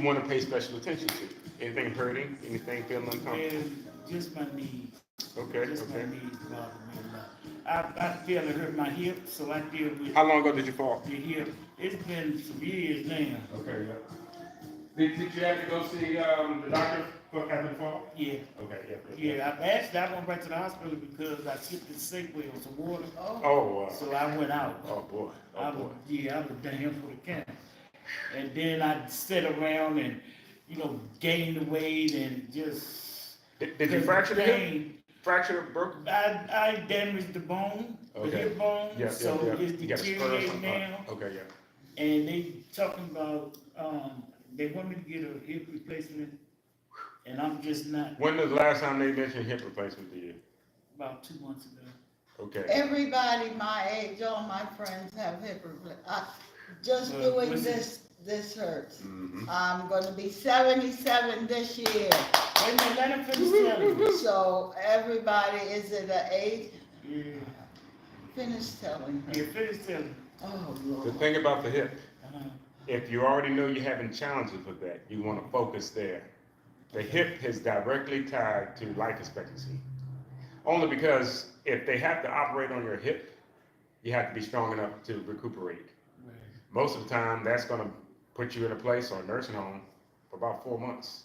want to pay special attention to? Anything hurting? Anything feeling uncomfortable? Just my knees. Okay, Just okay. my knees bother me a lot. I feel it hurt my hip, so I deal with How long ago did you fall? the hip. It's been some years now. Okay, yeah. Did you have to go see the doctor after the fall? Yeah. Okay, Yeah, I went back to the hospital because I slipped in the sink with some water. Oh, So I went out. oh boy, I was down for the count. And then I sit around and, gain the weight and just. Did you fracture the hip? Fracture, broke? I damaged the bone, the hip bone, so it's deteriorating now. Okay, yeah. And they talking about, they want me to get a hip replacement, and I'm just not. When was the last time they mentioned hip replacement to you? About 2 months ago. Okay. Everybody my age, all my friends have hip replacement. Just doing this hurts. Mm-hmm. I'm gonna be 77 this year. Wait a minute, let him finish telling me. So everybody, is it an age? Yeah, Finish telling her. finish telling me. Oh, The Lord. thing about the hip, Uh-huh. if you already know you're having challenges with that, you want to focus there. The hip is directly tied to life expectancy. Only because if they have to operate on your hip, you have to be strong enough to recuperate. Right. Most of the time, that's going to put you in a place or a nursing home for about 4 months.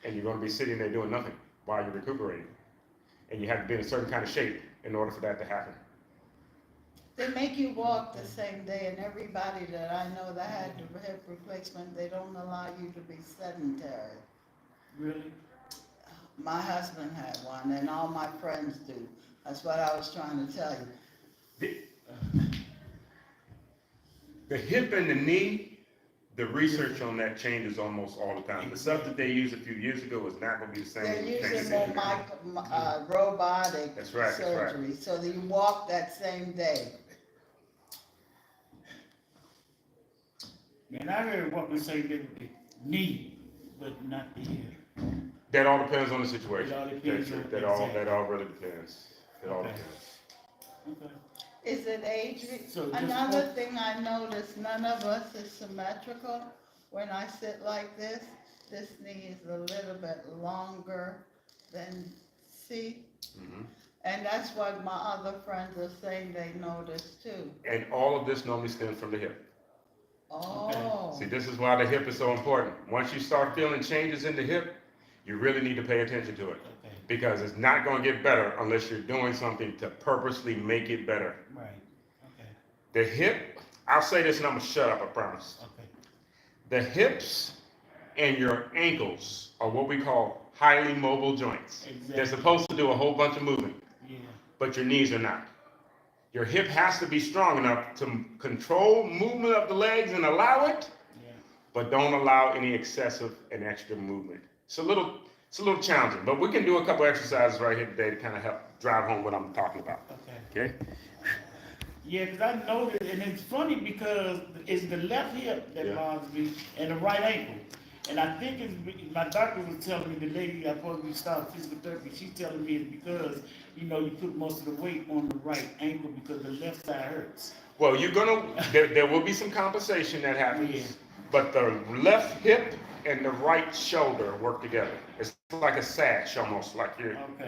And you're going to be sitting there doing nothing while you're recuperating. And you have to be in a certain kind of shape in order for that to happen. They make you walk the same day, and everybody that I know that had the hip replacement, they don't allow you to be sedentary. Really? My husband had one, and all my friends do. That's what I was trying to tell you. The hip and the knee, the research on that changes almost all the time. The stuff that they used a few years ago is not going to be the same. They're using more Mhm. robotic That's right, that's right. surgery, so that you walk that same day. Man, I heard what we say that the knee, but not the hip. That all depends on the situation. It all depends on- That all really depends. It all Okay. depends. Okay. Is it age? So just Another what- thing I noticed, none of us is symmetrical. When I sit like this knee is a little bit longer than C. Mhm. And that's what my other friends are saying they noticed too. And all of this normally stems from the hip. Oh. See, this is why the hip is so important. Once you start feeling changes in the hip, you really need to pay attention to it. Okay. Because it's not going to get better unless you're doing something to purposely make it better. Right. Okay. The hip, I'll say this and I'm going to shut up, I promise. Okay. The hips and your ankles are what we call highly mobile joints. Exactly. They're supposed to do a whole bunch of movement, Yeah. but your knees are not. Your hip has to be strong enough to control movement of the legs and allow it, Yeah. but don't allow any excessive and extra movement. It's a little challenging, but we can do a couple exercises right here today to kind of help drive home what I'm talking about. Okay. Okay? Yeah, because I noticed, and it's funny because it's the left hip that bothers me and the right ankle. And I think my doctor was telling me, the lady I supposed to be starting physical therapy, she's telling me it's because, you put most of the weight on the right ankle because the left side hurts. Well, there will be some compensation that happens, Yeah. but the left hip and the right shoulder work together. It's like a sash almost, like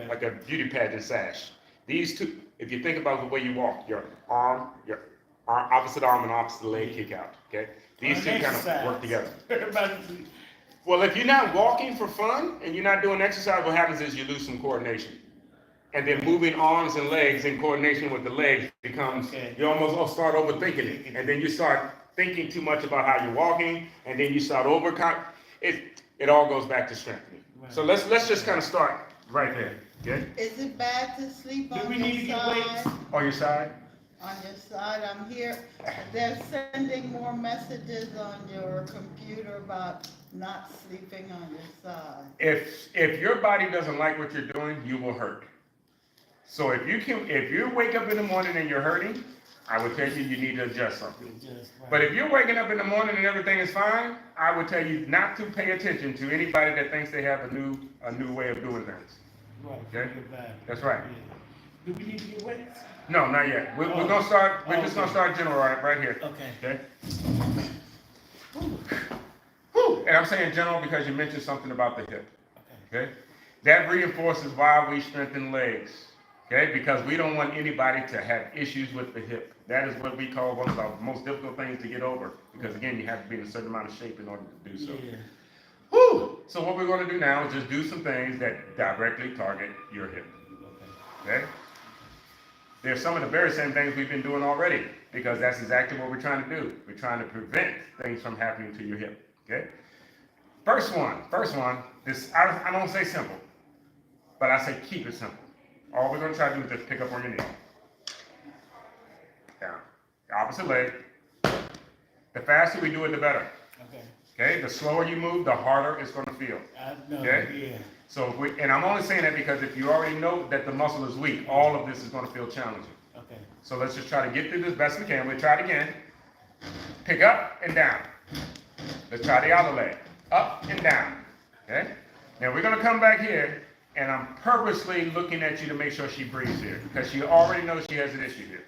like a beauty pageant sash. These two, if you think about the way you walk, your arm, opposite arm and opposite leg kick out, okay? These two kind of work together. Well, if you're not walking for fun and you're not doing exercise, what happens is you lose some coordination. And then moving arms and legs in coordination with the legs becomes, you almost start overthinking it. And then you start thinking too much about how you're walking, and then you start it all goes back to strengthening. Right. So let's just kind of start right there, okay? Is it bad to sleep Do on we need to your get side? weights? On your side? On your side, I'm here. They're sending more messages on your computer about not sleeping on your side. If your body doesn't like what you're doing, you will hurt. So if you wake up in the morning and you're hurting, I would tell you need to adjust something. But if you're waking up in the morning and everything is fine, I would tell you not to pay attention to anybody that thinks they have a new way of doing things. Right. Okay? Right. That's right. Yeah. Do we need to get weights? No, not yet. We're gonna start. We're just gonna start general right here. Okay. Okay. Whew. And I'm saying general because you mentioned something about the hip, Okay. okay? That reinforces why we strengthen legs, okay? Because we don't want anybody to have issues with the hip. That is what we call one of the most difficult things to get over, because again, you have to be in a certain amount of shape in order to do so. Yeah. Whew. So what we're going to do now is just do some things that directly target your hip, Okay. okay? There's some of the very same things we've been doing already, because that's exactly what we're trying to do. We're trying to prevent things from happening to your hip, okay? First one, this, I don't say simple, but I say keep it simple. All we're going to try to do is just pick up on your knee. Down. The opposite leg. The faster we do it, the better. Okay. Okay? The slower you move, the harder it's going to feel. I know. Okay? Yeah. So, and I'm only saying that because if you already know that the muscle is weak, all of this is going to feel challenging. Okay. So let's just try to get through this best we can. We'll try it again. Pick up and down. Let's try the other leg. Up and down. Okay? Now we're going to come back here, and I'm purposely looking at you to make sure she breathes here, because she already knows she has an issue here.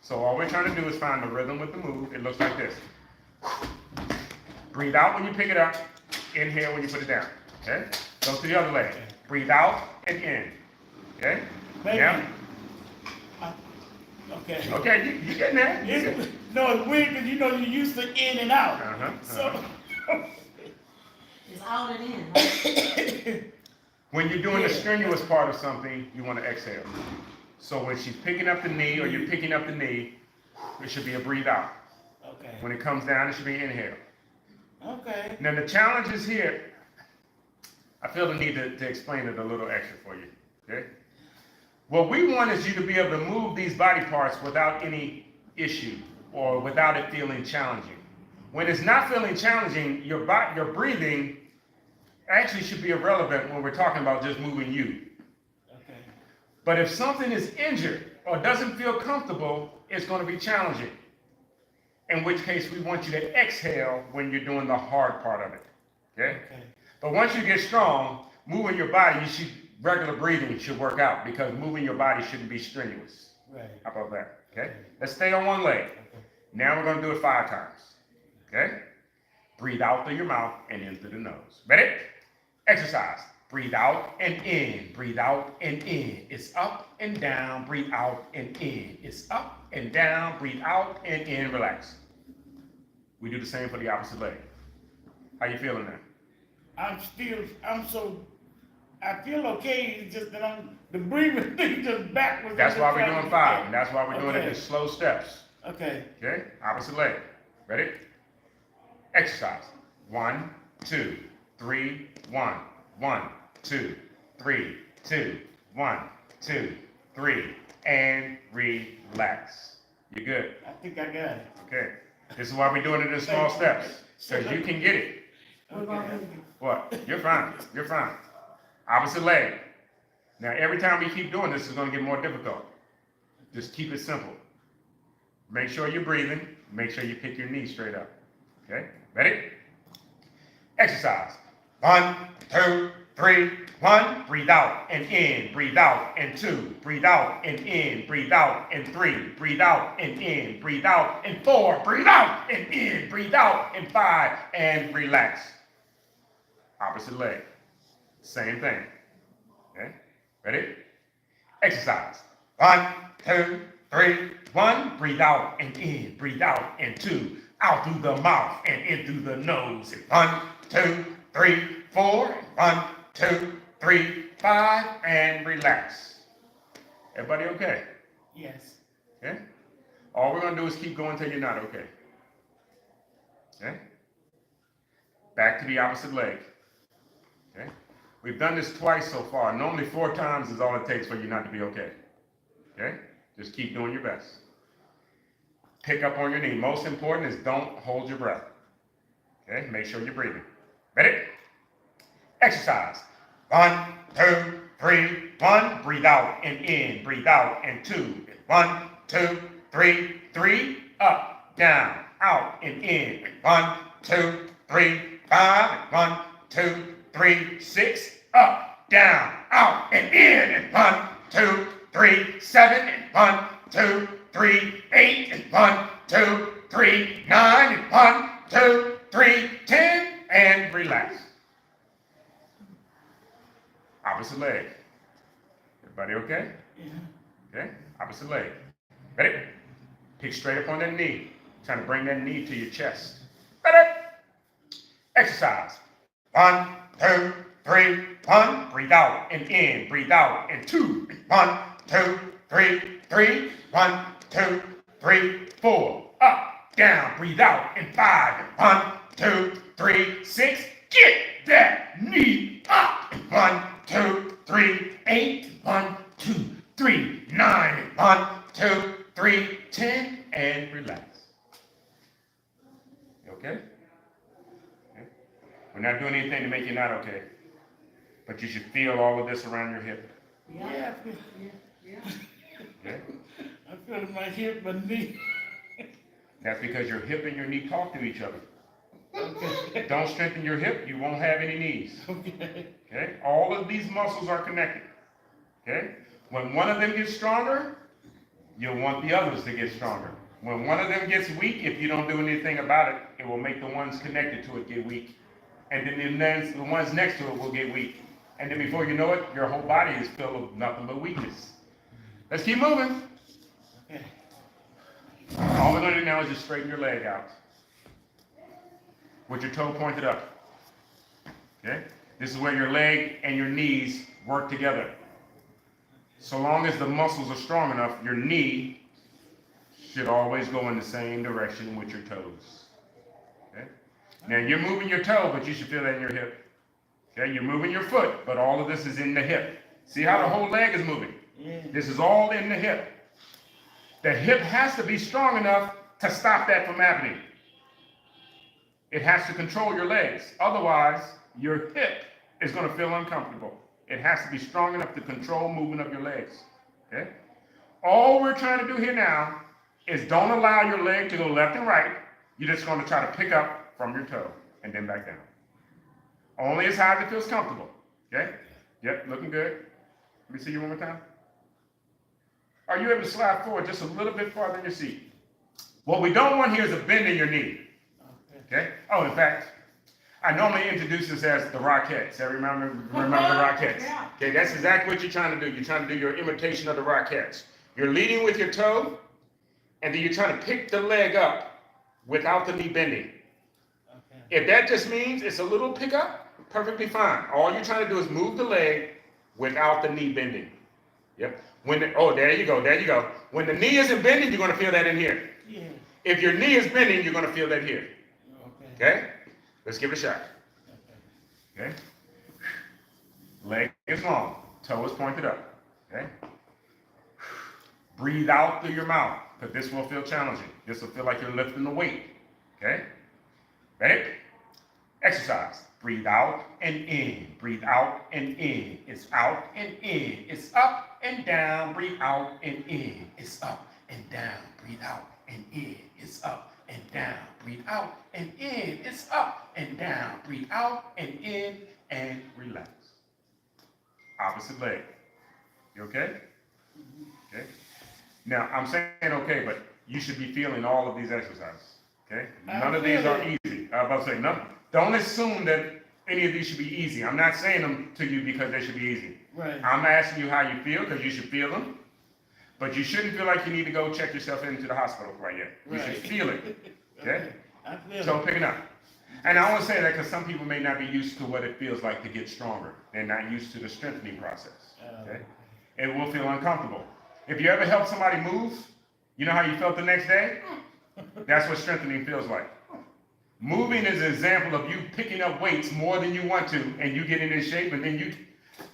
So all we're trying to do is find the rhythm with the move. It looks like this. Breathe out when you pick it up. Inhale when you put it down. Okay? Go to the other leg. Breathe out and in. Okay? Baby. Now. Okay. Okay, you getting there? You It's, getting- no, it's weird because you know you're used to in and out. So. It's out and in, right? When you're doing the Yeah. strenuous part of something, you want to exhale. So when she's picking up the knee or you're picking up the knee, it should be a breathe out. Okay. When it comes down, it should be inhale. Okay. Now the challenge is here. I feel the need to explain it a little extra for you. Okay? What we want is you to be able to move these body parts without any issue or without it feeling challenging. When it's not feeling challenging, your breathing actually should be irrelevant when we're talking about just moving you. Okay. But if something is injured or doesn't feel comfortable, it's going to be challenging. In which case, we want you to exhale when you're doing the hard part of it. Okay? Okay. But once you get strong, moving your body, regular breathing should work out, because moving your body shouldn't be strenuous. Right. How about that? Okay? Let's stay on one leg. Okay. Now we're going to do it 5 times. Okay? Breathe out through your mouth and in through the nose. Ready? Exercise. Breathe out and in. Breathe out and in. It's up and down. Breathe out and in. It's up and down. Breathe out and in. Relax. We do the same for the opposite leg. How you feeling now? I feel okay, it's just that the breathing thing just backwards. That's why we're doing 5. And that's why we're doing it Okay. in slow steps. Okay. Okay? Opposite leg. Ready? Exercise. 1, 2, 3, 1. 1, 2, 3, 2, 1, 2, 3. And relax. You good? I think I got it. Okay. This is why we're doing it in small steps. Because you can get it. Okay. What? You're fine. You're fine. Opposite leg. Now, every time we keep doing this, it's going to get more difficult. Just keep it simple. Make sure you're breathing. Make sure you pick your knee straight up. Okay? Ready? Exercise. 1, 2, 3, 1. Breathe out and in. Breathe out and 2. Breathe out and in. Breathe out and 3. Breathe out and in. Breathe out and 4. Breathe out and in. Breathe out and 5. And relax. Opposite leg. Same thing. Okay? Ready? Exercise. 1, 2, 3, 1. Breathe out and in. Breathe out and 2. Out through the mouth and in through the nose. 1, 2, 3, 4. 1, 2, 3, 5. And relax. Everybody okay? Yes. Okay? All we're going to do is keep going until you're not okay. Okay? Back to the opposite leg. Okay? We've done this twice so far. Normally 4 times is all it takes for you not to be okay. Okay? Just keep doing your best. Pick up on your knee. Most important is don't hold your breath. Okay? Make sure you're breathing. Ready? Exercise. 1, 2, 3, 1. Breathe out and in. Breathe out and 2. 1, 2, 3, 3. Up, down, out and in. 1, 2, 3, 5. 1, 2, 3, 6. Up, down, out and in. And 1, 2, 3, 7. And 1, 2, 3, 8. And 1, 2, 3, 9. And 1, 2, 3, 10. and relax. Opposite leg. Everybody okay? Yeah. Okay, opposite leg. Ready? Pick straight up on that knee. Trying to bring that knee to your chest. Ready? Exercise. 1, 2, 3, 1. Breathe out and in. Breathe out and 2. 1, 2, 3, 3. 1, 2, 3, 4. Up, down. Breathe out and 5. 1, 2, 3, 6. Get that knee up. 1, 2, 3, 8. 1, 2, 3, 9. 1, 2, 3, 10. And relax. You okay? We're not doing anything to make you not okay. But you should feel all of this around your hip. Yeah. Okay? I feel it in my hip, my knee. That's because your hip and your knee talk to each other. Okay. Don't strengthen your hip, you won't have any knees. Okay. Okay? All of these muscles are connected. Okay? When one of them gets stronger, you'll want the others to get stronger. When one of them gets weak, if you don't do anything about it, it will make the ones connected to it get weak. And then the ones next to it will get weak. And then before you know it, your whole body is filled with nothing but weakness. Let's keep moving. Okay. All we're going to do now is just straighten your leg out. With your toe pointed up. Okay? This is where your leg and your knees work together. So long as the muscles are strong enough, your knee should always go in the same direction with your toes. Okay? Now you're moving your toe, but you should feel that in your hip. Okay? You're moving your foot, but all of this is in the hip. See how the whole leg is moving? Yeah. This is all in the hip. The hip has to be strong enough to stop that from happening. It has to control your legs. Otherwise, your hip is going to feel uncomfortable. It has to be strong enough to control movement of your legs. Okay? All we're trying to do here now is don't allow your leg to go left and right. You're just going to try to pick up from your toe and then back down. Only as high as it feels comfortable. Okay? Yep, looking good. Let me see you one more time. Are you able to slide forward just a little bit farther in your seat? What we don't want here is a bend in your knee. Okay? Oh, in fact, I normally introduce this as the Rockettes. Everyone remember the Rockettes? Yeah. Okay, that's exactly what you're trying to do. You're trying to do your imitation of the Rockettes. You're leading with your toe, and then you're trying to pick the leg up without the knee bending. Okay. If that just means it's a little pickup, perfectly fine. All you're trying to do is move the leg without the knee bending. Yep. There you go. When the knee isn't bending, you're going to feel that in here. Yeah. If your knee is bending, you're going to feel that here. Okay. Okay? Let's give it a shot. Okay? Leg is long. Toe is pointed up. Okay? Breathe out through your mouth, because this will feel challenging. This will feel like you're lifting the weight. Okay? Ready? Exercise. Breathe out and in. Breathe out and in. It's out and in. It's up and down. Breathe out and in. It's up and down. Breathe out and in. It's up and down. Breathe out and in. It's up and down. Breathe out and in and relax. Opposite leg. You okay? Okay. Now, I'm saying okay, but you should be feeling all of these exercises. Okay? None of these are easy. I was about to say, none. Don't assume that any of these should be easy. I'm not saying them to you because they should be easy. Right. I'm asking you how you feel, because you should feel them. But you shouldn't feel like you need to go check yourself into the hospital right yet. You should feel it. Okay? I feel So it. picking up. And I want to say that because some people may not be used to what it feels like to get stronger. They're not used to the strengthening process. Okay? It will feel uncomfortable. If you ever help somebody move, you know how you felt the next day? That's what strengthening feels like. Moving is an example of you picking up weights more than you want to, and you getting in shape, and then you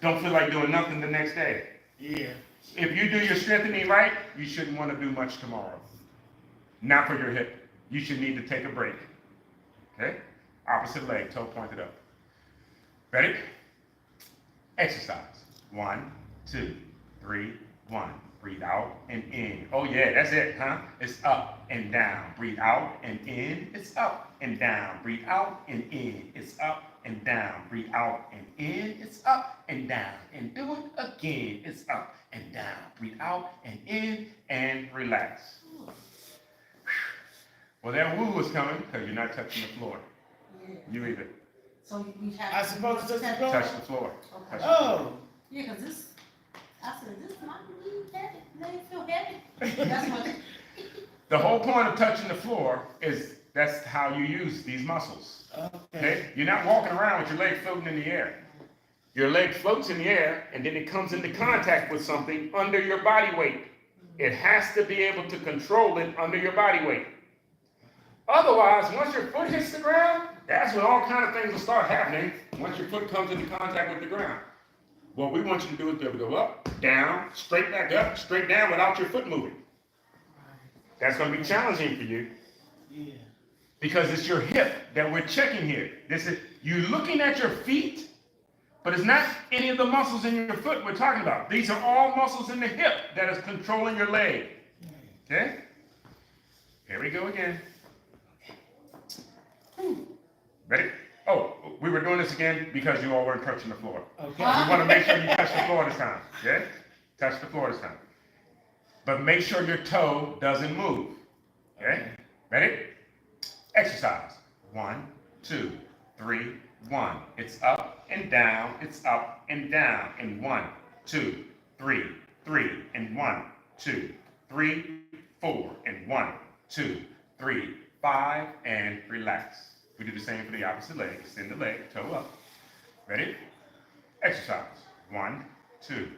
don't feel like doing nothing the next day. Yeah. If you do your strengthening right, you shouldn't want to do much tomorrow. Not for your hip. You should need to take a break. Okay? Opposite leg, toe pointed up. Ready? Exercise. 1, 2, 3, 1. Breathe out and in. Oh yeah, that's it, huh? It's up and down. Breathe out and in. It's up and down. Breathe out and in. It's up and down. Breathe out and in. It's up and down. And do it again. It's up and down. Breathe out and in and relax. Well, that woo is coming because you're not touching the floor. You either. So we have. I suppose to touch the floor? Touch the floor. Okay. Oh, Yeah, cause this, I said, this might be heavy, they feel heavy. That's what, The whole point of touching the floor is that's how you use these muscles. Okay? You're not walking around with your leg floating in the air. Your leg floats in the air and then it comes into contact with something under your body weight. It has to be able to control it under your body weight. Otherwise, once your foot hits the ground, that's when all kind of things will start happening once your foot comes into contact with the ground. What we want you to do is be able to go up, down, straight back up, straight down without your foot moving. That's going to be challenging for you. yeah. Because it's your hip that we're checking here. This is you looking at your feet, but it's not any of the muscles in your foot we're talking about. These are all muscles in the hip that is controlling your leg. Okay? Here we go again. Ready? Oh, we were doing this again because you all weren't touching the floor. Okay. We want to make sure you touch the floor this time. Okay? Touch the floor this time. But make sure your toe doesn't move. Okay? Ready? Exercise. 1, 2, 3, 1. It's up and down. It's up and down. And 1, 2, 3, 3. And 1, 2, 3, 4. And 1, 2, 3, 5. And relax. We do the same for the opposite leg. Extend the leg, toe up. Ready? Exercise. 1, 2,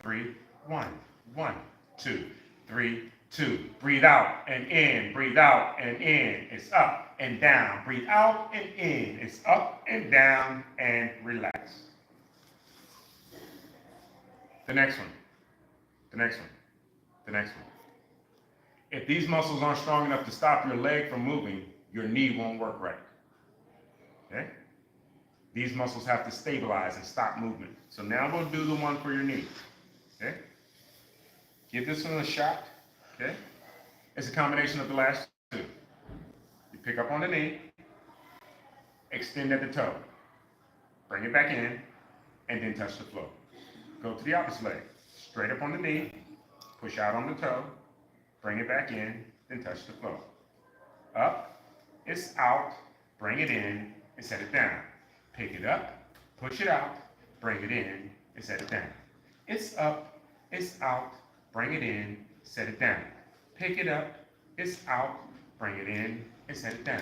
3, 1. 1, 2, 3, 2. Breathe out and in. Breathe out and in. It's up and down. Breathe out and in. It's up and down and relax. The next one. The next one. The next one. If these muscles aren't strong enough to stop your leg from moving, your knee won't work right. Okay? These muscles have to stabilize and stop movement. So now we'll do the one for your knee. Okay? Give this one a shot. Okay? It's a combination of the last two. You pick up on the knee, extend at the toe, bring it back in, and then touch the floor. Go to the opposite leg. Straight up on the knee, push out on the toe, bring it back in, then touch the floor. Up, it's out, bring it in, and set it down. Pick it up, push it out, bring it in, and set it down. It's up, it's out, bring it in, set it down. Pick it up, it's out, bring it in, and set it down.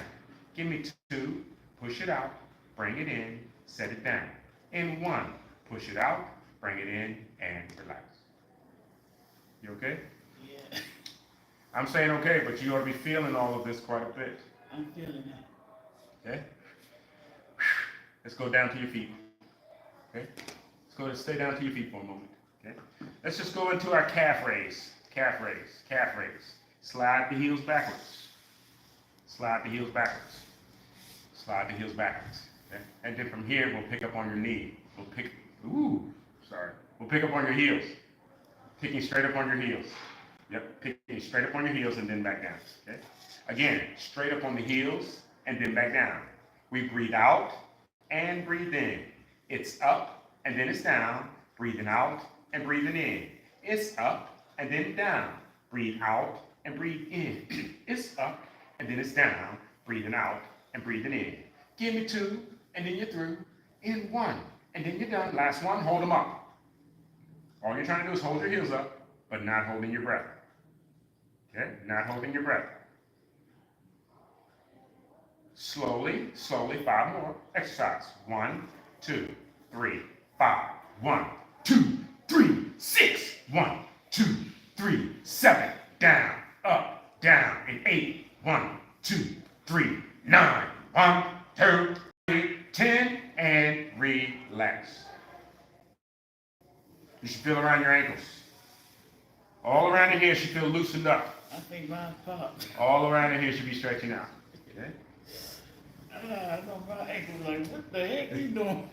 Give me 2, push it out, bring it in, set it down. In 1, push it out, bring it in, and relax. You okay? Yeah. I'm saying okay, but you ought to be feeling all of this quite a bit. I'm feeling that. Okay? Let's go down to your feet. Okay? Let's go, stay down to your feet for a moment. Okay? Let's just go into our calf raise. Calf raise. Calf raise. Slide the heels backwards. Slide the heels backwards. Slide the heels backwards. Okay? And then from here, we'll pick up on your knee. We'll pick up on your heels. Picking straight up on your heels. Yep, picking straight up on your heels and then back down. Okay? Again, straight up on the heels and then back down. We breathe out and breathe in. It's up and then it's down. Breathing out and breathing in. It's up and then down. Breathe out and breathe in. It's up and then it's down. Breathing out and breathing in. Give me 2 and then you're through. In 1 and then you're done. Last one, hold them up. All you're trying to do is hold your heels up, but not holding your breath. Okay? Not holding your breath. Slowly, 5 more. Exercise. 1, 2, 3, 5. 1, 2, 3, 6. 1, 2, 3, 7. Down, up, down. And 8. 1, 2, 3, 9. 1, 2, 3, 10. And relax. You should feel around your ankles. All around in here should feel loosened up. I think mine popped. All around in here should be stretching out. Okay? I know my ankle like, what the heck you doing?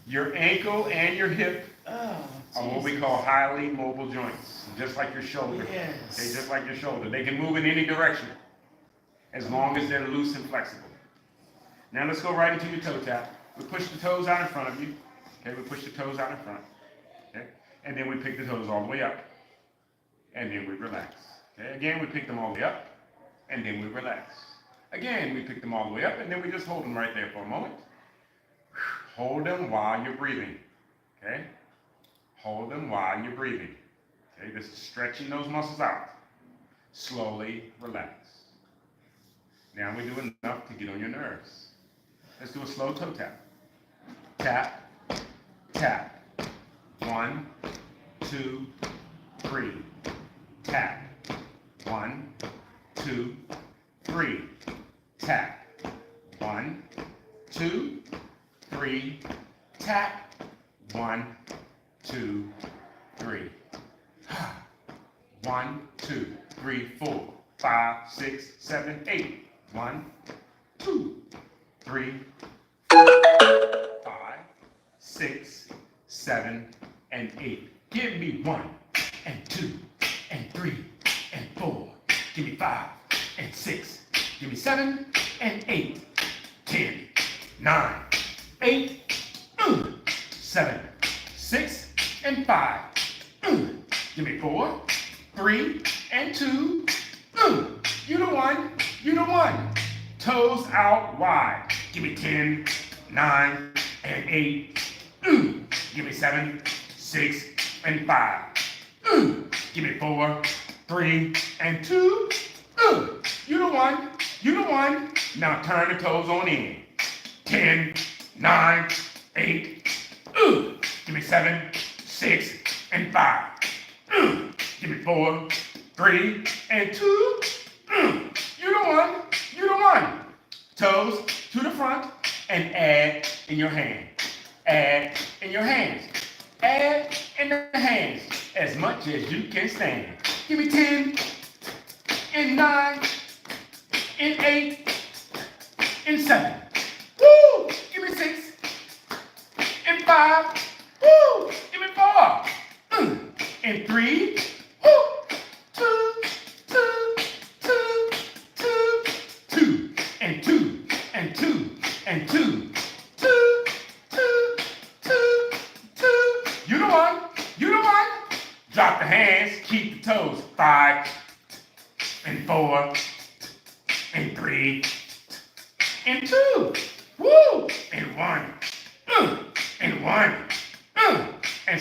Your ankle and your hip Oh, are what we call highly mobile joints, just like your shoulder. Yes. Okay, just like your shoulder. They can move in any direction as long as they're loose and flexible. Now let's go right into your toe tap. We push the toes out in front of you. Okay, we push the toes out in front. Okay, and then we pick the toes all the way up. And then we relax. Okay, again, we pick them all the way up, and then we relax. Again, we pick them all the way up, and then we just hold them right there for a moment. Hold them while you're breathing, okay? Hold them while you're breathing. Okay, this is stretching those muscles out. Slowly relax. Now we do enough to get on your nerves. Let's do a slow toe tap. Tap, tap. 1, 2, 3. Tap. 1, 2, 3. Tap. 1, 2, 3. Tap. 1, 2, 3. 1, 2, 3, 4, 5, 6, 7, 8. 1, 2, 3, 4, 5, 6, 7, and 8. Give me 1, and 2, and 3, and 4. Give me 5, and 6. Give me 7, and 8. 10, 9, 8, 7, 6, and 5. Give me 4, 3, and 2. You the one, you the one. Toes out wide. Give me 10, 9, and 8. Give me 7, 6, and 5. Give me 4, 3, and 2. You the one, you the one. Now turn the toes on in. 10, 9, 8. Give me 7, 6, and 5. Give me 4, 3, and 2. You the one, you the one. Toes to the front and add in your hand. Add in your hands. Add in the hands as much as you can stand. Give me 10, and 9, and 8, and 7. Woo! Give me 6, and 5. Woo! Give me 4, and 3. Woo! 2, 2, 2, 2, 2, and 2, and 2, and 2. 2, 2, 2, 2. You the one, you the one. Drop the hands, keep the toes. 5, and 4, and 3, and 2. Woo! And 1, and 1, and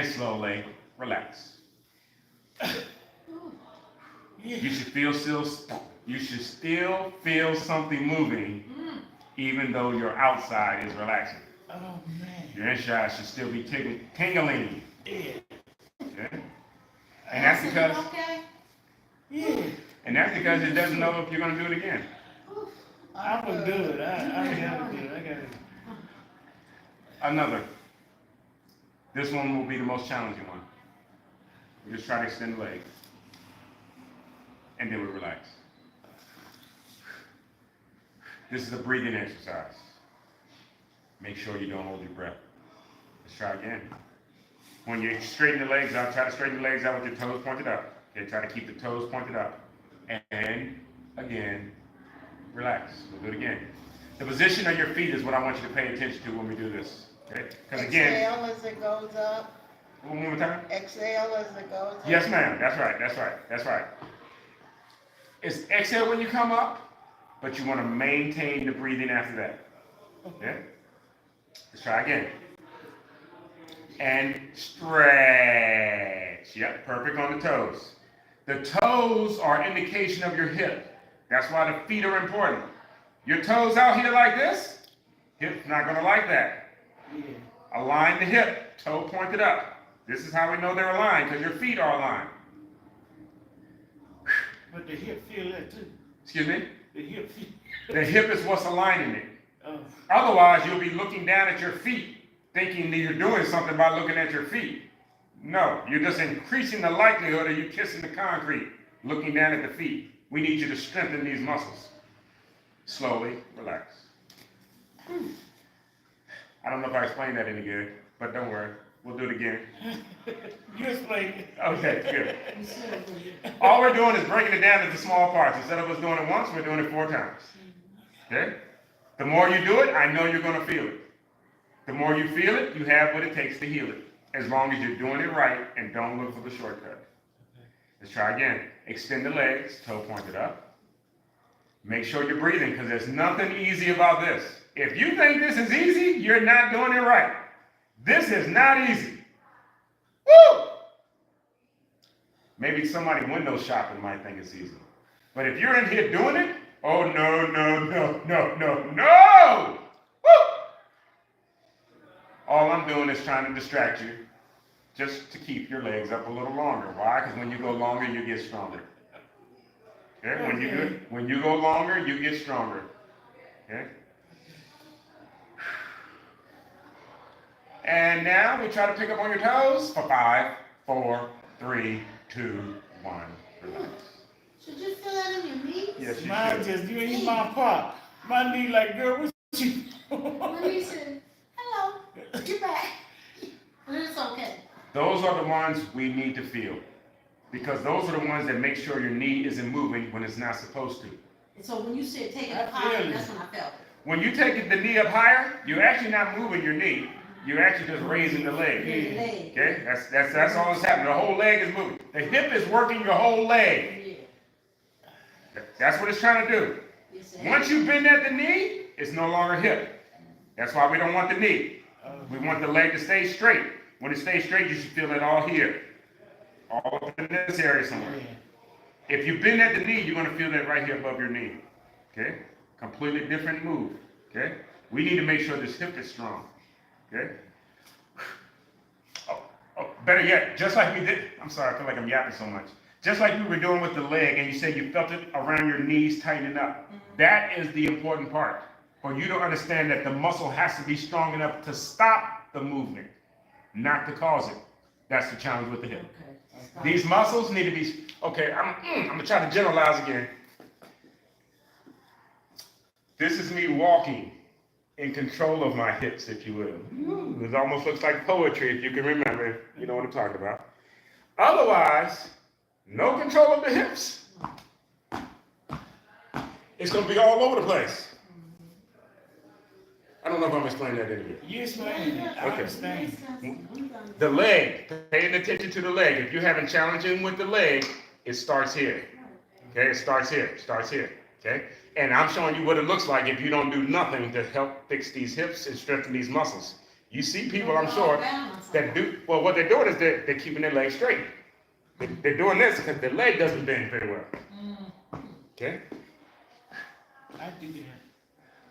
slowly relax. You should still feel something moving, even though your outside is relaxing. Oh, man. Your inside should still be tingling. Yeah. Okay? And that's because Okay? Yeah. it doesn't know if you're going to do it again. I was good. I got it. Another. This one will be the most challenging one. We just try to extend the legs. And then we relax. This is a breathing exercise. Make sure you don't hold your breath. Let's try again. When you straighten the legs out, try to straighten the legs out with your toes pointed up. Okay, try to keep the toes pointed up. And again, relax. We'll do it again. The position of your feet is what I want you to pay attention to when we do this. Okay? Because again, Exhale as it goes up. one more time. Exhale as it goes up. Yes, ma'am. That's right. It's exhale when you come up, but you want to maintain the breathing after that. Okay? Let's try again. And stretch. Yep, perfect on the toes. The toes are indication of your hip. That's why the feet are important. Your toes out here like this, hip's not going to like that. Yeah. Align the hip, toe pointed up. This is how we know they're aligned, because your feet are aligned. But the hip feel that too. Excuse me? The hip feel. The hip is what's aligning it. Oh. Otherwise, you'll be looking down at your feet, thinking that you're doing something by looking at your feet. No, you're just increasing the likelihood of you kissing the concrete, looking down at the feet. We need you to strengthen these muscles. Slowly, relax. I don't know if I explained that any good, but don't worry. We'll do it again. You explain it. Okay, good. All we're doing is breaking it down into small parts. Instead of us doing it once, we're doing it 4 times. Okay? The more you do it, I know you're going to feel it. The more you feel it, you have what it takes to heal it. As long as you're doing it right and don't look for the shortcut. Let's try again. Extend the legs, toe pointed up. Make sure you're breathing, because there's nothing easy about this. if you think this is easy, you're not doing it right. This is not easy. Woo! Maybe somebody window shopping might think it's easy. But if you're in here doing it, oh no, no, no, no, no, no! Woo! All I'm doing is trying to distract you just to keep your legs up a little longer. Why? Because when you go longer, you get stronger. Okay? When you go longer, you get stronger. Okay? And now we try to pick up on your toes for 5, 4, 3, 2, 1. Relax. Should you feel that in your knees? Yes, you Mine should. just, you ain't my pop. My knee like, girl, what you My knee said, hello, you're back. But it's okay. Those are the ones we need to feel. Because those are the ones that make sure your knee isn't moving when it's not supposed to. And so when you said take it I up higher, feel it. that's when I felt it. When you take the knee up higher, you're actually not moving your knee. You're actually just raising the leg. Your leg. Okay? That's all that's happening. The whole leg is moving. The hip is working your whole leg. Yeah. That's what it's trying to do. Yes, sir. Once you bend at the knee, it's no longer hip. That's why we don't want the knee. We want the leg to stay straight. When it stays straight, you should feel it all here. All up in this area somewhere. If you bend at the knee, you're going to feel that right here above your knee. Okay? Completely different move. Okay? We need to make sure this hip is strong. Okay? Oh, better yet, just like we did, I'm sorry, I feel like I'm yapping so much. Just like we were doing with the leg, and you said you felt it around your knees tightening up. That is the important part. For you to understand that the muscle has to be strong enough to stop the movement, not to cause it. That's the challenge with the hip. Okay. These muscles need to be, okay, I'm gonna try to generalize again. This is me walking in control of my hips, if you will. It almost looks like poetry, if you can remember, you know what I'm talking about. Otherwise, no control of the hips. It's gonna be all over the place. I don't know if I'm explaining that anyway. You explain it. I Okay. understand. The leg, paying attention to the leg. If you're having challenging with the leg, it starts here. Okay, it starts here, okay? And I'm showing you what it looks like if you don't do nothing to help fix these hips and strengthen these muscles. You see people, I'm sure, that do, well, what they're doing is they're keeping their legs straight. They're doing this because their leg doesn't bend very well. Okay? I do that.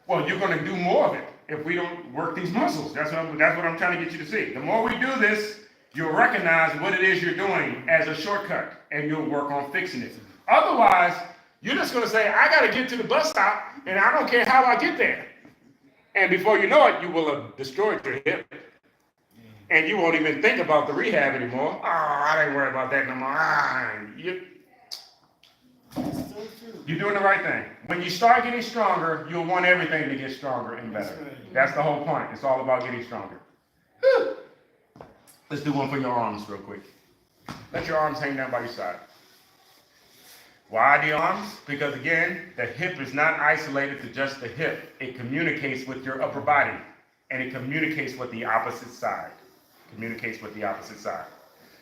Well, you're going to do more of it if we don't work these muscles. That's what I'm trying to get you to see. The more we do this, you'll recognize what it is you're doing as a shortcut, and you'll work on fixing it. Otherwise, you're just going to say, I got to get to the bus stop, and I don't care how I get there. And before you know it, you will have destroyed your hip. And you won't even think about the rehab anymore. Oh, I ain't worried about that no more. It's so true. You're doing the right thing. When you start getting stronger, you'll want everything to get stronger and better. That's right. That's the whole point. It's all about getting stronger. Whew. Let's do one for your arms real quick. Let your arms hang down by your side. Why the arms? Because again, the hip is not isolated to just the hip. It communicates with your upper body, and it communicates with the opposite side.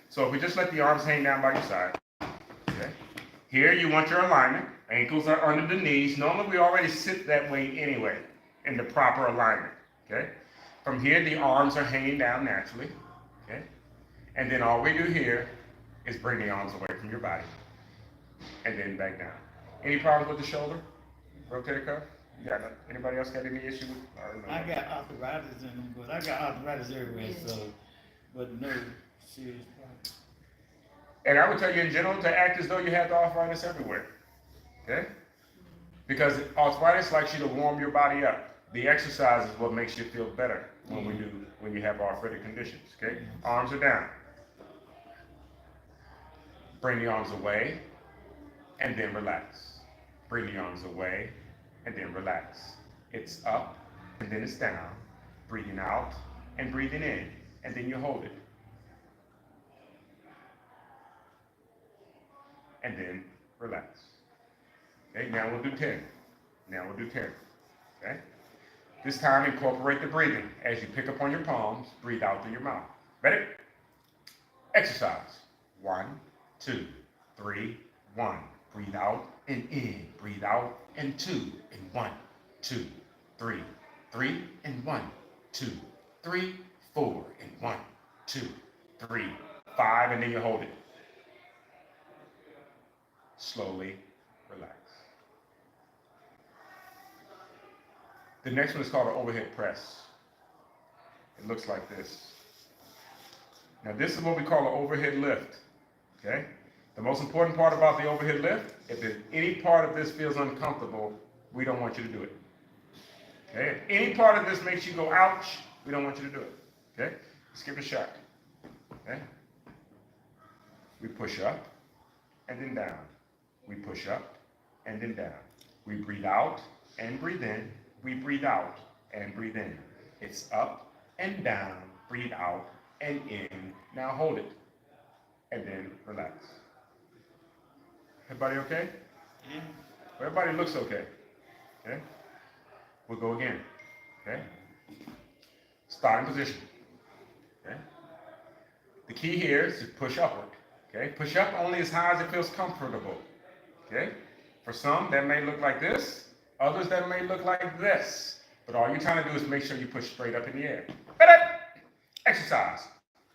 So if we just let the arms hang down by your side, okay? Here you want your alignment. Ankles are under the knees. Normally we already sit that way anyway, in the proper alignment, okay? From here, the arms are hanging down naturally, okay? And then all we do here is bring the arms away from your body, and then back down. Any problems with the shoulder? Rotator cuff? Anybody else got any issue with? I got arthritis in them, but I got arthritis everywhere, so, but no serious problem. And I would tell you in general to act as though you have the arthritis everywhere, okay? Because arthritis likes you to warm your body up. The exercise is what makes you feel better when you have arthritic conditions, okay? Arms are down. Bring the arms away, and then relax. Bring the arms away, and then relax. It's up, and then it's down. Breathing out, and breathing in, and then you hold it. And then relax. Okay, now we'll do 10. Okay? This time incorporate the breathing. As you pick up on your palms, breathe out through your mouth. Ready? Exercise. 1, 2, 3, 1. Breathe out and in. Breathe out and 2. And 1, 2, 3, 3, and 1, 2, 3, 4, and 1, 2, 3, 5, and then you hold it. Slowly relax. The next one is called an overhead press. It looks like this. Now this is what we call an overhead lift, okay? The most important part about the overhead lift, if any part of this feels uncomfortable, we don't want you to do it. Okay? If any part of this makes you go, ouch, we don't want you to do it. Okay? Let's give it a shot. Okay? We push up and then down. We push up and then down. We breathe out and breathe in. We breathe out and breathe in. It's up and down, breathe out and in. Now hold it. And then relax. Everybody okay? Yeah. Everybody looks okay. Okay? We'll go again. Okay? Starting position. Okay? The key here is to push upward. Okay? Push up only as high as it feels comfortable. Okay? For some, that may look like this. Others, that may look like this. But all you're trying to do is make sure you push straight up in the air. Exercise.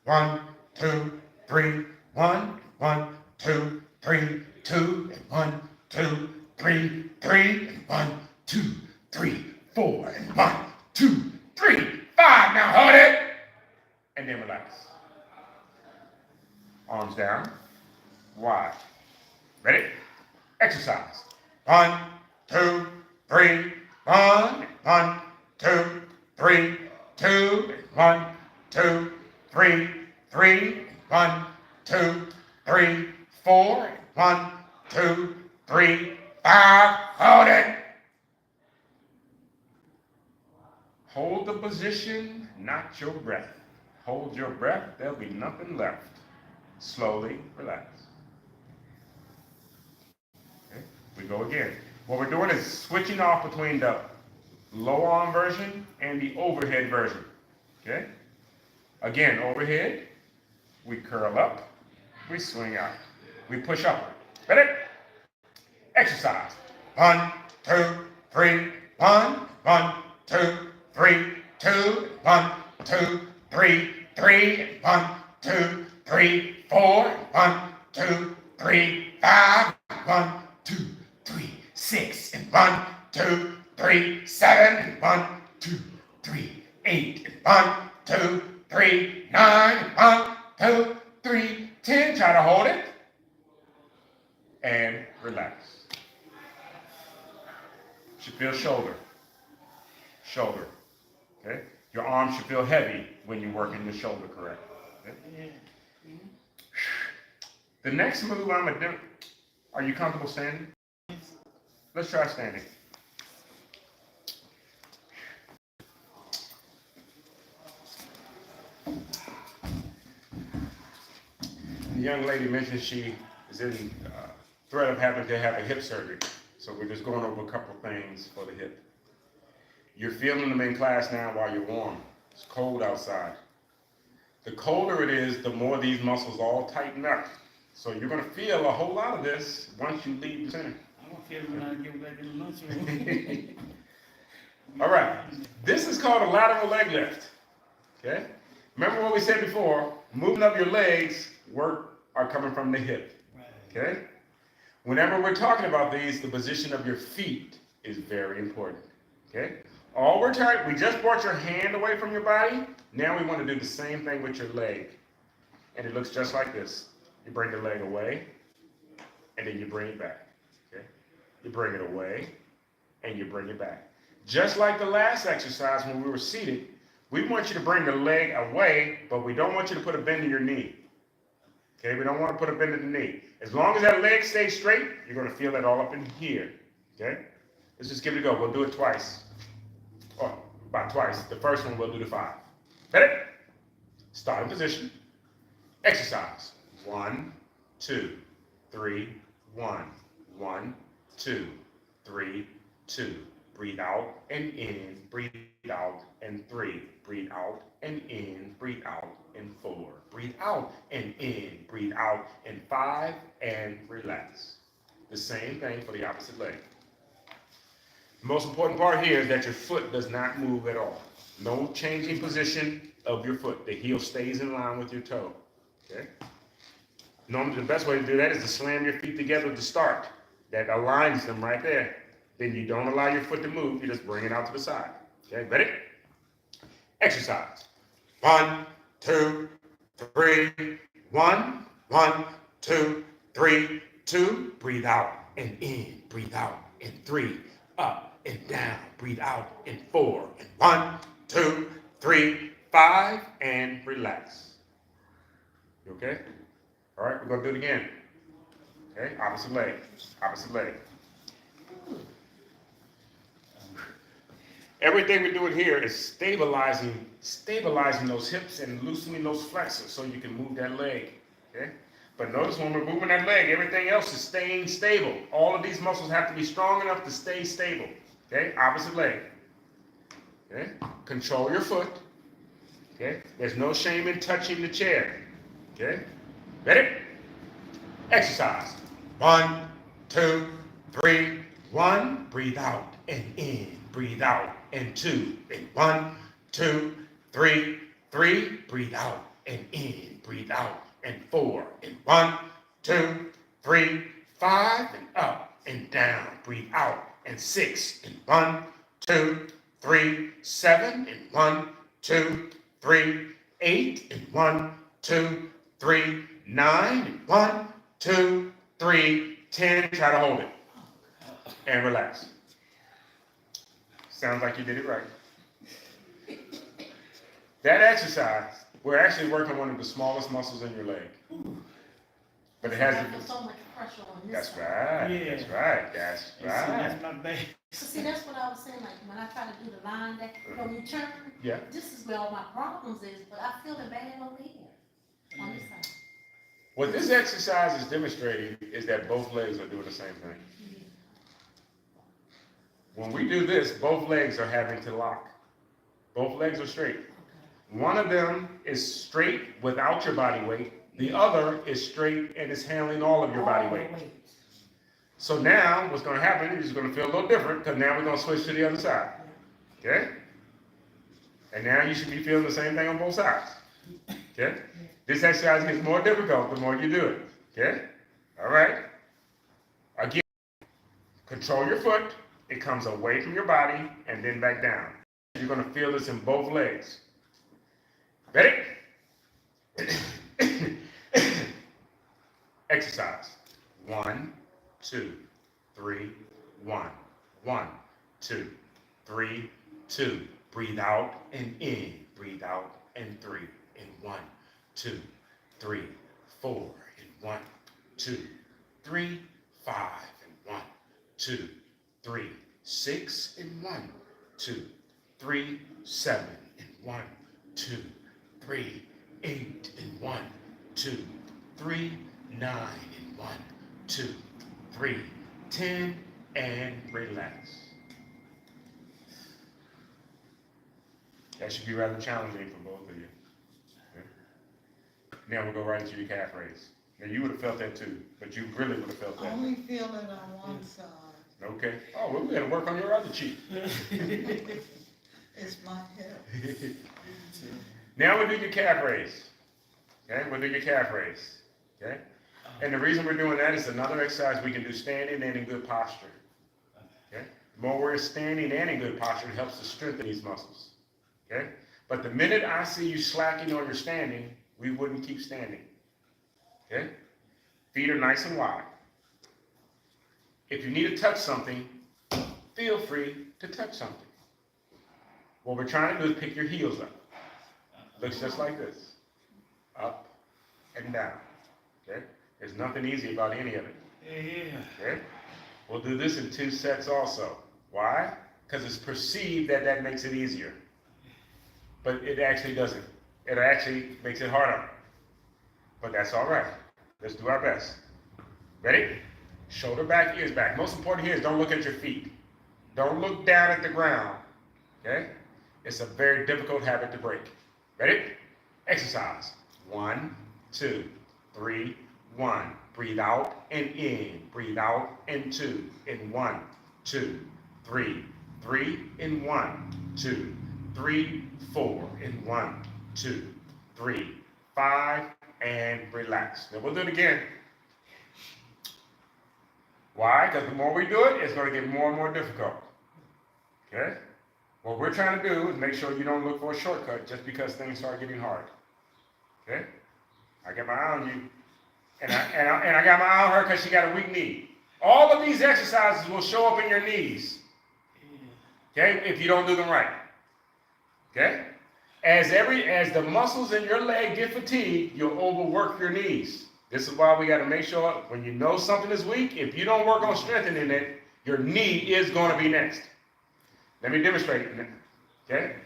1, 2, 3, 1, 1, 2, 3, 2, and 1, 2, 3, 3, and 1, 2, 3, 4, and 1, 2, 3, 5. Now hold it. And then relax. Arms down. Wide. Ready? Exercise. 1, 2, 3, 1, 1, 2, 3, 2, 1, 2, 3, 3, 1, 2, 3, 4, 1, 2, 3, 5. Hold it. Hold the position, not your breath. Hold your breath, there'll be nothing left. Slowly relax. Okay, we go again. What we're doing is switching off between the low arm version and the overhead version. Okay? Again, overhead, we curl up, we swing out, we push upward. Ready? Exercise. 1, 2, 3, 1, 1, 2, 3, 2, 1, 2, 3, 3, 1, 2, 3, 4, 1, 2, 3, 5, 1, 2, 3, 6, and 1, 2, 3, 7, and 1, 2, 3, 8, and 1, 2, 3, 9, and 1, 2, 3, 10. Try to hold it. And relax. Should feel shoulder. Shoulder. Okay? Your arm should feel heavy when you're working the shoulder correct. Okay? The next move I'm going to do, are you comfortable standing? Let's try standing. The young lady mentioned she is in threat of having to have a hip surgery. So we're just going over a couple of things for the hip. You're feeling them in class now while you're warm. It's cold outside. The colder it is, the more these muscles all tighten up. So you're going to feel a whole lot of this once you leave the center. I'm going to feel it when I get back in the lunchroom. All right. This is called a lateral leg lift. Okay? Remember what we said before, moving up your legs are coming from the hip. Okay? Whenever we're talking about these, the position of your feet is very important. Okay? We just brought your hand away from your body. Now we want to do the same thing with your leg. And it looks just like this. You bring the leg away, and then you bring it back. Okay? You bring it away, and you bring it back. Just like the last exercise when we were seated, we want you to bring the leg away, but we don't want you to put a bend in your knee. Okay? We don't want to put a bend in the knee. As long as that leg stays straight, you're going to feel that all up in here. Okay? Let's just give it a go. We'll do it twice. Or about twice. The first one we'll do the 5. Ready? Starting position. Exercise. 1, 2, 3, 1. 1, 2, 3, 2. Breathe out and in. Breathe out and 3. Breathe out and in. Breathe out and 4. Breathe out and in. Breathe out and 5. And relax. The same thing for the opposite leg. The most important part here is that your foot does not move at all. No changing position of your foot. The heel stays in line with your toe. Okay? Normally, the best way to do that is to slam your feet together to start. That aligns them right there. Then you don't allow your foot to move. You just bring it out to the side. Okay, ready? Exercise. 1, 2, 3, 1, 1, 2, 3, 2. Breathe out and in. Breathe out and 3. Up and down. Breathe out and 4. And 1, 2, 3, 5. And relax. You okay? All right, we're going to do it again. Okay, opposite leg. Opposite leg. Everything we're doing here is stabilizing those hips and loosening those flexors so you can move that leg. Okay? But notice when we're moving that leg, everything else is staying stable. All of these muscles have to be strong enough to stay stable. Okay? Opposite leg. Okay? Control your foot. Okay? There's no shame in touching the chair. Okay? Ready? Exercise. 1, 2, 3, 1. Breathe out and in. Breathe out and 2. And 1, 2, 3, 3. Breathe out and in. Breathe out and 4. And 1, 2, 3, 5. And up and down. Breathe out and 6. And 1, 2, 3, 7. And 1, 2, 3, 8. And 1, 2, 3, 9. And 1, 2, 3, 10. Try to hold it. And relax. Sounds like you did it right. That exercise, we're actually working one of the smallest muscles in your leg. But it has so much pressure on this That's side. right. Yeah. That's right. That's See, right. that's my bad. See, that's what I was saying, like, when I try to do the line that, when you turn, Yeah. this is where all my problems is, but I feel it bad over here, on this side. What this exercise is demonstrating is that both legs are doing the same thing. When we do this, both legs are having to lock. Both legs are straight. One of them is straight without your body weight. The other is straight and is handling all of your body weight. So now what's going to happen is it's going to feel a little different because now we're going to switch to the other side. Okay? And now you should be feeling the same thing on both sides. Okay? This exercise gets more difficult the more you do it. Okay? All right? Again, control your foot. It comes away from your body and then back down. You're going to feel this in both legs. Ready? Exercise. 1, 2, 3, 1. 1, 2, 3, 2. Breathe out and in. Breathe out and 3. And 1, 2, 3, 4. And 1, 2, 3, 5. And 1, 2, 3, 6. And 1, 2, 3, 7. And 1, 2, 3, 8. And 1, 2, 3, 9. And 1, 2, 3, 10. And relax. That should be rather challenging for both of you. Okay. Now we'll go right into your calf raise. Now you would have felt that too, but you really would have felt I that. only feel it on one side. Okay. Oh, well, we got to work on your other cheek. It's my hip. Now we'll do your calf raise. Okay, we'll do your calf raise. Okay? And the reason we're doing that is another exercise we can do standing and in good posture. Okay? The more we're standing and in good posture, it helps to strengthen these muscles. Okay? But the minute I see you slacking on your standing, we wouldn't keep standing. Okay? Feet are nice and wide. If you need to touch something, feel free to touch something. What we're trying to do is pick your heels up. Looks just like this. Up and down. Okay? There's nothing easy about any of it. Yeah. Okay? We'll do this in 2 sets also. Why? Because it's perceived that that makes it easier. But it actually doesn't. It actually makes it harder. But that's all right. Let's do our best. Ready? Shoulder back, ears back. Most important here is don't look at your feet. Don't look down at the ground. Okay? It's a very difficult habit to break. Ready? Exercise. 1, 2, 3, 1. Breathe out and in. Breathe out and 2. And 1, 2, 3, 3 in 1, 2, 3, 4 in 1, 2, 3, 5, and relax. Now we'll do it again. Why? Because the more we do it, it's going to get more and more difficult. Okay? What we're trying to do is make sure you don't look for a shortcut just because things start getting hard. Okay? I got my eye on you. And I got my eye on her because she got a weak knee. All of these exercises will show up in your knees. Okay? If you don't do them right. Okay? As the muscles in your leg get fatigued, you'll overwork your knees. This is why we got to make sure when you know something is weak, if you don't work on strengthening it, your knee is going to be next. Let me demonstrate it. Okay?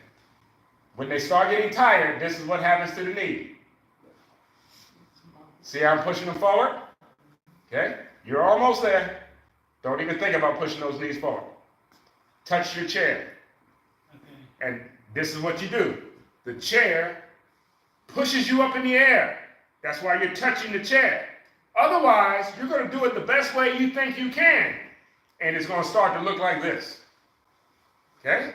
When they start getting tired, this is what happens to the knee. See how I'm pushing them forward? Okay? You're almost there. Don't even think about pushing those knees forward. Touch your chair. And this is what you do. The chair pushes you up in the air. That's why you're touching the chair. Otherwise, you're going to do it the best way you think you can. And it's going to start to look like this. Okay?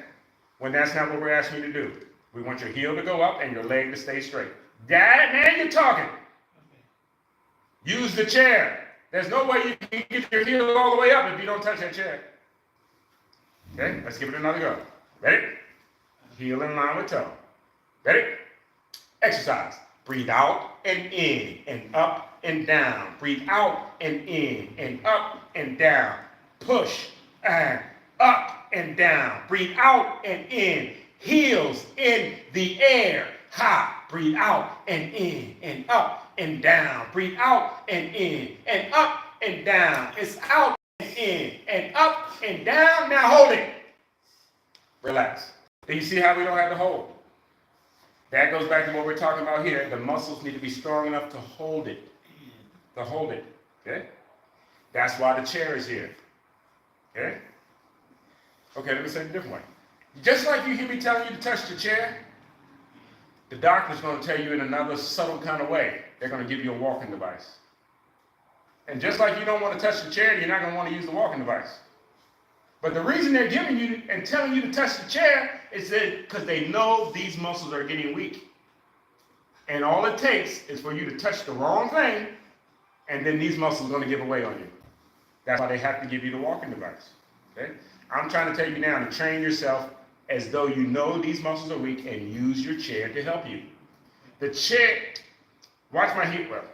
When that's not what we're asking you to do. We want your heel to go up and your leg to stay straight. Dad, man, you're talking. Use the chair. There's no way you can get your heel all the way up if you don't touch that chair. Okay? Let's give it another go. Ready? Heel in line with toe. Ready? Exercise. Breathe out and in and up and down. Breathe out and in and up and down. Push and up and down. Breathe out and in. Heels in the air. Ha. Breathe out and in and up and down. Breathe out and in and up and down. It's out and in and up and down. Now hold it. Relax. Do you see how we don't have to hold? That goes back to what we're talking about here. The muscles need to be strong enough to hold it. To hold it. Okay? That's why the chair is here. Okay? Okay, let me say it a different way. Just like you hear me telling you to touch the chair, the doctor's going to tell you in another subtle kind of way. They're going to give you a walking device. And just like you don't want to touch the chair, you're not going to want to use the walking device. But the reason they're giving you and telling you to touch the chair is that because they know these muscles are getting weak. And all it takes is for you to touch the wrong thing, and then these muscles are going to give away on you. That's why they have to give you the walking device. Okay? I'm trying to tell you now to train yourself as though you know these muscles are weak and use your chair to help you. The chair, watch my heel. Well,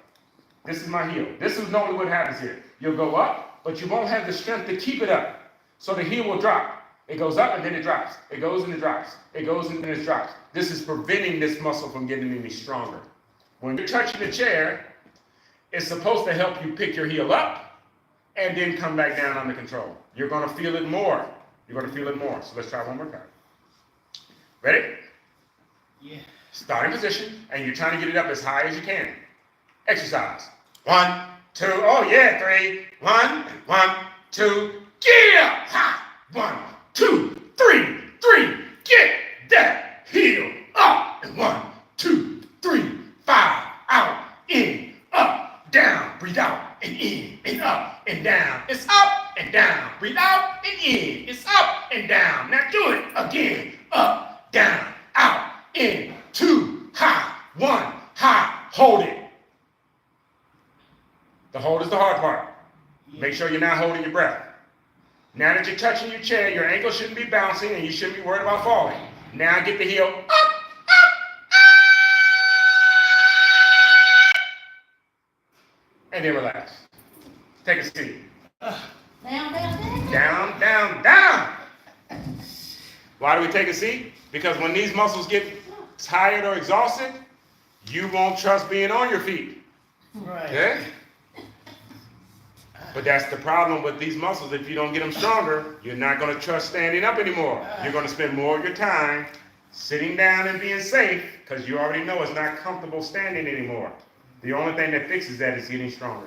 this is my heel. This is normally what happens here. You'll go up, but you won't have the strength to keep it up. So the heel will drop. It goes up and then it drops. It goes and it drops. It goes and then it drops. This is preventing this muscle from getting any stronger. When you're touching the chair, it's supposed to help you pick your heel up and then come back down under control. You're going to feel it more. You're going to feel it more. So let's try one more time. Ready? Yeah. Starting position, and you're trying to get it up as high as you can. Exercise. 1, 2, oh yeah, 3. 1, 2, yeah! Ha! 1, 2, 3, 3. Get that heel up. And 1, 2, 3, 5. Out, in, up, down. Breathe out and in and up and down. It's up and down. Breathe out and in. It's up and down. Now do it again. Up, down, out, in, 2, high, 1, high. Hold it. The hold is the hard part. Make sure you're not holding your breath. Now that you're touching your chair, your ankle shouldn't be bouncing and you shouldn't be worried about falling. Now get the heel up, and then relax. Take a seat. Down, down, down. Down, down, down. Why do we take a seat? Because when these muscles get tired or exhausted, you won't trust being on your feet. Right. Okay? But that's the problem with these muscles. If you don't get them stronger, you're not going to trust standing up anymore. You're going to spend more of your time sitting down and being safe because you already know it's not comfortable standing anymore. The only thing that fixes that is getting stronger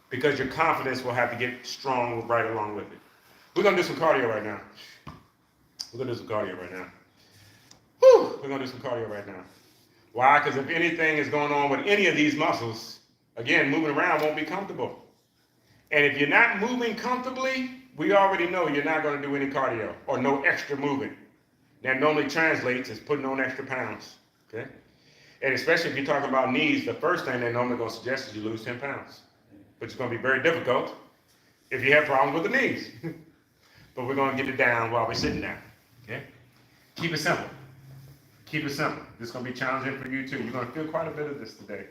because your confidence will have to get strong right along with it. We're going to do some cardio right now. We're going to do some cardio right now. Whew, we're going to do some cardio right now. Why? Because if anything is going on with any of these muscles, again, moving around won't be comfortable. And if you're not moving comfortably, we already know you're not going to do any cardio or no extra moving. That normally translates as putting on extra pounds, okay? And especially if you're talking about knees, the first thing they're normally going to suggest is you lose 10 pounds. Which is going to be very difficult if you have problems with the knees. But we're going to get it down while we're sitting down, okay? Keep it simple. Keep it simple. This is going to be challenging for you too. You're going to feel quite a bit of this today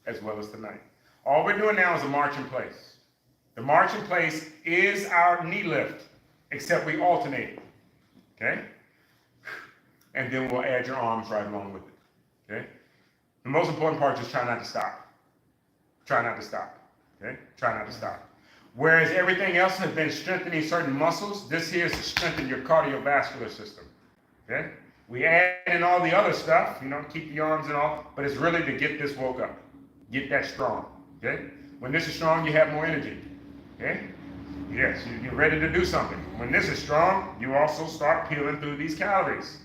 as well as tonight. All we're doing now is a march in place. The march in place is our knee lift, except we alternate it, okay? And then we'll add your arms right along with it, okay? The most important part is try not to stop. Try not to stop, okay? Try not to stop. Whereas everything else has been strengthening certain muscles, this here is to strengthen your cardiovascular system, okay? We add in all the other stuff, you know, keep the arms and all, but it's really to get this woke up, get that strong, okay? When this is strong, you have more energy, okay? Yes, you're ready to do something. When this is strong, you also start peeling through these calories.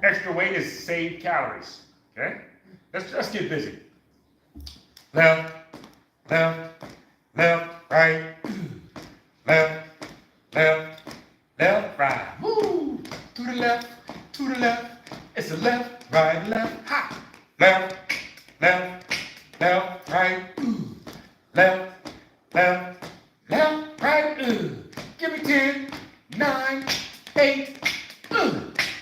Extra weight is saved calories, okay? Let's just get busy. Left, left, left, right, left, left, left, right. Woo! To the left, to the left. It's a left, right, left, ha! Left, left, left, right, left, left, left, right, Give me 10, 9, 8,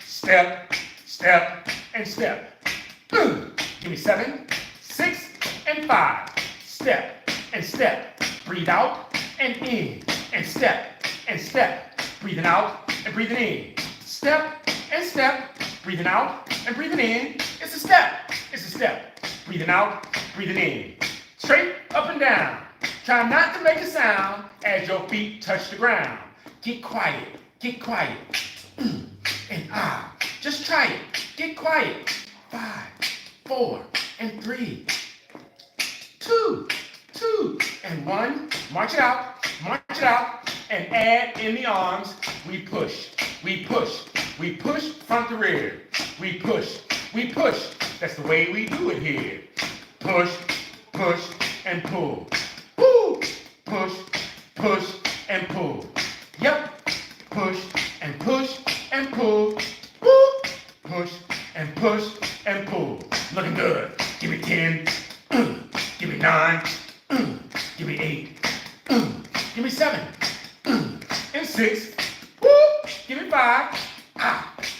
Step, step, and step. Give me 7, 6, and 5. Step, and step. Breathe out, and in. And step, and step. Breathing out, and breathing in. Step, and step. Breathing out, and breathing in. It's a step. It's a step. Breathing out, breathing in. Straight up and down. Try not to make a sound as your feet touch the ground. Get quiet. Get quiet. And just try it. Get quiet. 5, 4, and 3, 2, and 1. March it out. March it out. And add in the arms. We push. We push. We push front to rear. We push. We push. That's the way we do it here. Push, push, and pull. Woo! Push, push, and pull. Yep. Push, and push, and pull. Woo! Push, and push, and pull. Looking good. Give me 10. Give me 9. Give me 8. Give me 7. And 6. Woo! Give me 5.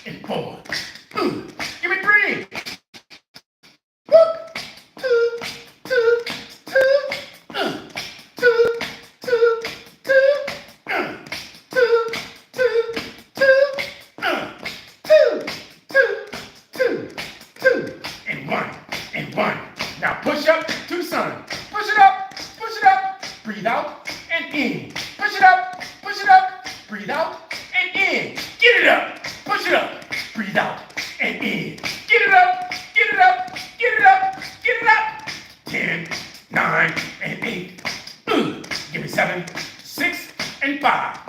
And 4. Give me 3. Whoop! 2, 2, 2. 2, 2, 2. 2, 2, 2. 2, and 1. Now push up to the sun. Push it up, breathe out and in. Push it up, breathe out and in. Get it up, push it up, breathe out and in. Get it up, get it up, get it up, get it up. 10, 9, and 8. Give me 7, 6, and 5.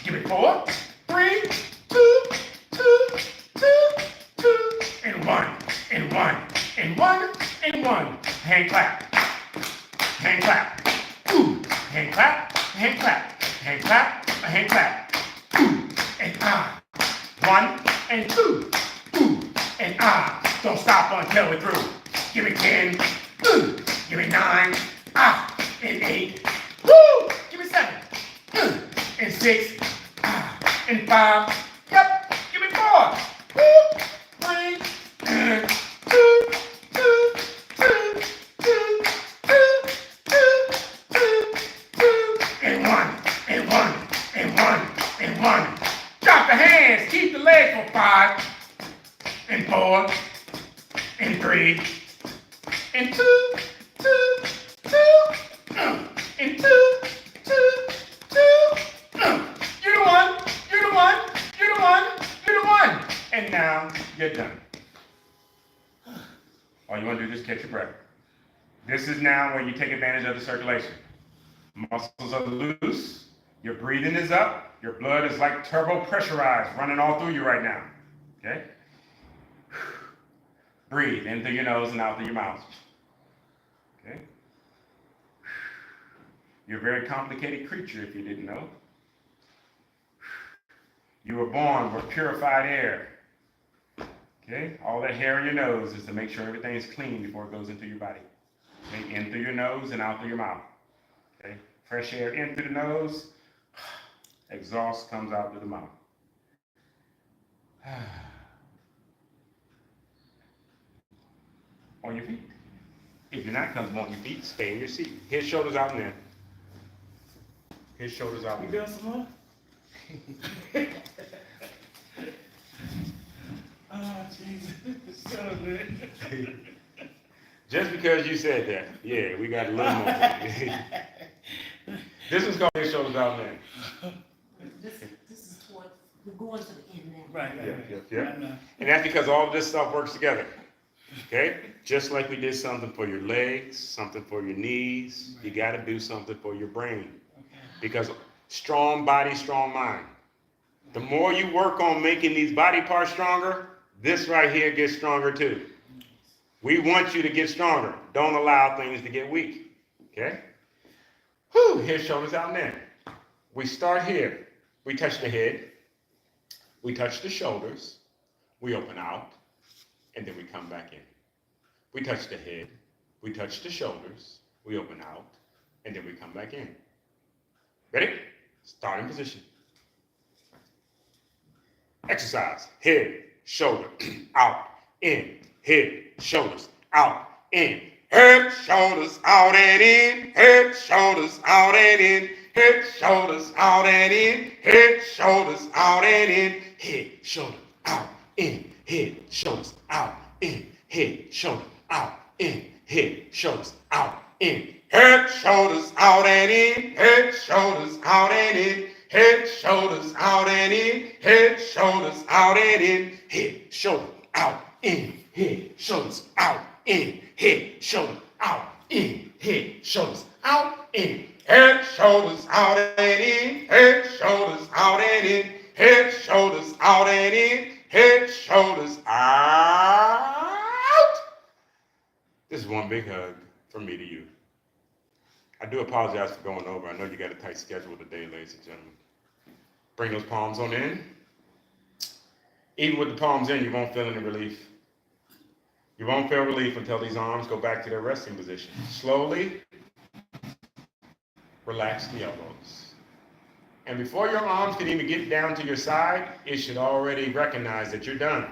Give me 4, 3, 2, and 1, and 1, and 1, and 1. Hand clap. Hand clap. Hand clap. Hand clap. Hand clap. Hand clap. And 1 and 2. And don't stop until we're through. Give me 10. Give me 9. And 8. Woo! Give me 7. And 6. And 5. Yep. Give me 4. Woo! 3. And 2. And 1. And 1. And 1. And 1. Drop the hands. Keep the leg for 5. And 4. And 3. And 2. And 2. You're the one. You're the one. You're the one. You're the one. And now you're done. All you want to do is just catch your breath. This is now where you take advantage of the circulation. Muscles are loose. Your breathing is up. Your blood is like turbo pressurized, running all through you right now. Okay? Breathe in through your nose and out through your mouth. Okay? You're a very complicated creature if you didn't know. You were born with purified air. Okay? All that hair in your nose is to make sure everything is clean before it goes into your body. Okay? In through your nose and out through your mouth. Okay? Fresh air in through the nose, exhaust comes out through the mouth. On your feet. If you're not comfortable on your feet, stay in your seat. Head, shoulders out and in. Head, shoulders out You and in. doing some more? Oh, Jesus. So good. Just because you said that, yeah, we got a little more. This is called head, shoulders out and in. This is what, we're going to the end now. Right. Yeah. And that's because all of this stuff works together. Okay? Just like we did something for your legs, something for your knees, you got to do something for your brain. Because strong body, strong mind. The more you work on making these body parts stronger, this right here gets stronger too. We want you to get stronger. Don't allow things to get weak. Okay? Whew, head, shoulders out and in. We start here. We touch the head. We touch the shoulders. We open out. And then we come back in. We touch the head. We touch the shoulders. We open out. And then we come back in. Ready? Starting position. Exercise. Head, shoulder, out, in. Head, shoulders, out, in. Head, shoulders, out and in. Head, shoulders, out and in. Head, shoulders, out and in. Head, shoulders, out and in. Head, shoulder, out, in. Head, shoulders, out, in. Head, shoulder, out, in. Head, shoulders, out, in. Head, shoulders, out and in. Head, shoulders, out and in. Head, shoulders, out and in. Head, shoulders, out and in. Head, shoulder, out, in. Head, shoulders, out, in. Head, shoulder, out, in. Head, shoulders, out, in. Head, shoulders, out and in. Head, shoulders, out and in. Head, shoulders, out and in. Head, shoulders, out. This is one big hug from me to you. I do apologize for going over. I know you got a tight schedule today, ladies and gentlemen. Bring those palms on in. Even with the palms in, you won't feel any relief. You won't feel relief until these arms go back to their resting position. Slowly relax the elbows. And before your arms can even get down to your side, it should already recognize that you're done.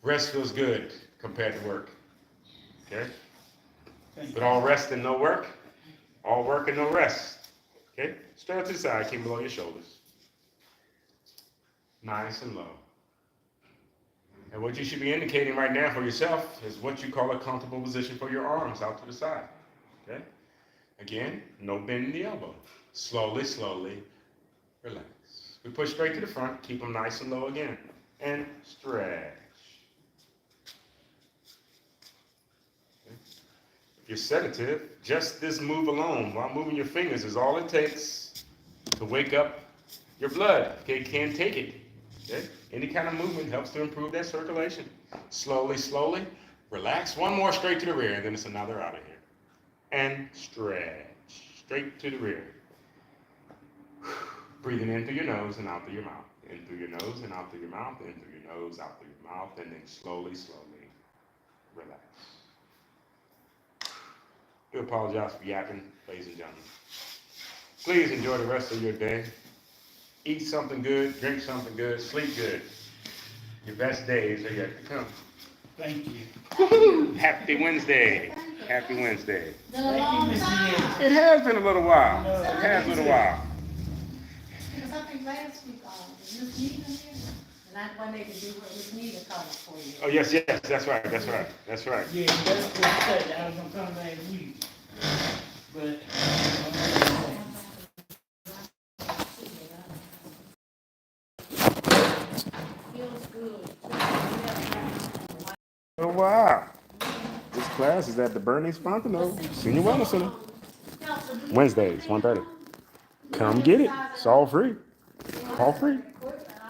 Rest feels good compared to work. Okay? But all rest and no work, all work and no rest. Okay? Straight to the side, keep below your shoulders. Nice and low. And what you should be indicating right now for yourself is what you call a comfortable position for your arms out to the side. Okay? Again, no bend in the elbow. Slowly, slowly, relax. We push straight to the front, keep them nice and low again. And stretch. If you're sedative, just this move alone, while moving your fingers, is all it takes to wake up your blood. Okay, can't take it. Okay? Any kind of movement helps to improve that circulation. Slowly, slowly, relax. One more straight to the rear, and then it's another out of here. And stretch, straight to the rear. Breathing in through your nose and out through your mouth. In through your nose and out through your mouth. In through your nose, out through your mouth, and then slowly, slowly, relax. I do apologize for yapping, ladies and gentlemen. Please enjoy the rest of your day. Eat something good, drink something good, sleep good. Your best days are yet to come. Thank you. Woo-hoo! Happy Wednesday. Happy Wednesday. Been a long time. It has been a little while. It has been a while. Because I think last week, Miss Nita here, and I wanted to do what Miss Nita called for you. Oh, yes, that's right. Yeah, that's what I said. I was gonna come last week. But, Feels good. Oh, wow. This class is at the Fontenau Senior Wellness Center. Wednesdays, 1:30. Come get it. It's all free. All free.